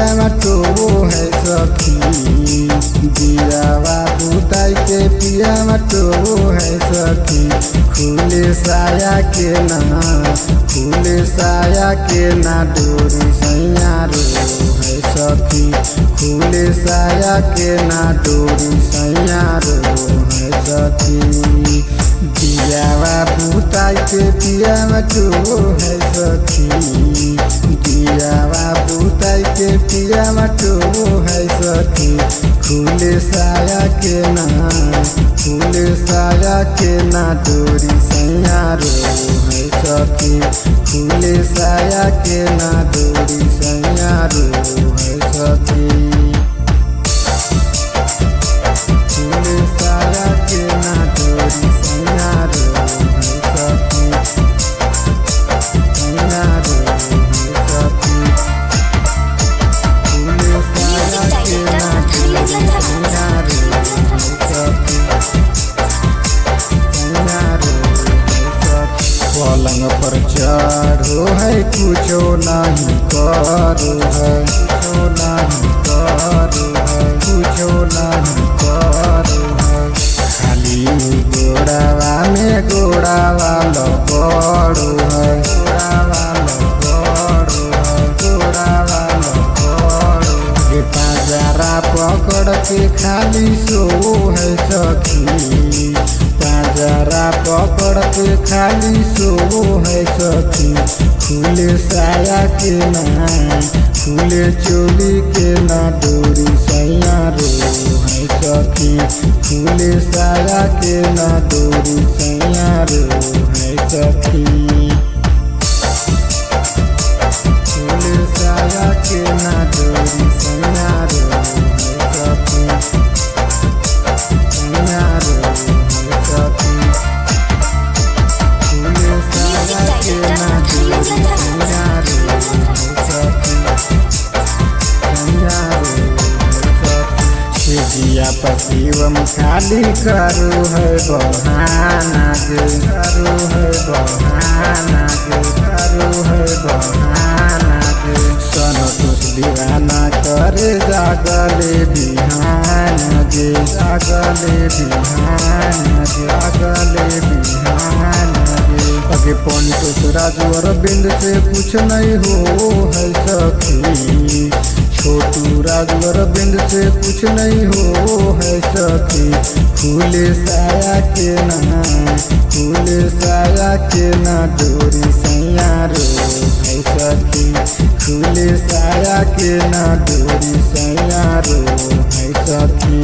पिया तो है सखी, दियावा बुताई के पिया तो है सखी। खुले साया के ना डोरी सैया रो है सखी। खुले साया के ना डोरी सैया रो है सखी। दियावा बुताई के पिया तो है सखी, दियावा बुताई के पिया तो है सखी। खुले साया के ना डोरी सैया रो है सखी। खुले साया के ना डोरी सैया रो है सखी। खुले साया के ना डोरी सैया रो है सखी, सैया रो है सखी। खुले साया के ना डोरी सैया रो है सखी, सैया रो है सखी। पलंग पर चढ़ो है कुछो नहीं करो है, कुछो नहीं करो है, कुछो नहीं करो है। खाली गोड़ावा में गोड़ावा लगड़ो है, गोड़ावा लगड़ो है, गोड़ावा लगड़ो है। पाजरा पकड़ के खाली सो है सखी, पाजरा पकड़ के खाली सो है सखी। खुले साया के ना, खुले चोली के ना डोरी सैया रो है सखी। खुले साया के ना डोरी सैया रो है सखी। खुले साया के ना डोरी सैया रो है सखी, सैया रो है सखी। खुले साया के ना डोरी सैया रो है सखी, सैया रो है सखी। जिया पसीवम खाली करू है बहाना गे, करू है बहाना गे, करू है बहाना गे। सनतोष दीवाना करे जागले बिहान गे, जागले बिहान गे, जागले बिहान गे। अगे पंतोष राजवर बिंद से कुछ नहीं हो है सखी। छोटू राजवर बिंद से कुछ नहीं हो है सखी। खुले साया के ना, खुले साया के ना डोरी सैया रो है सखी। खुले साया के ना डोरी सैया रो है सखी।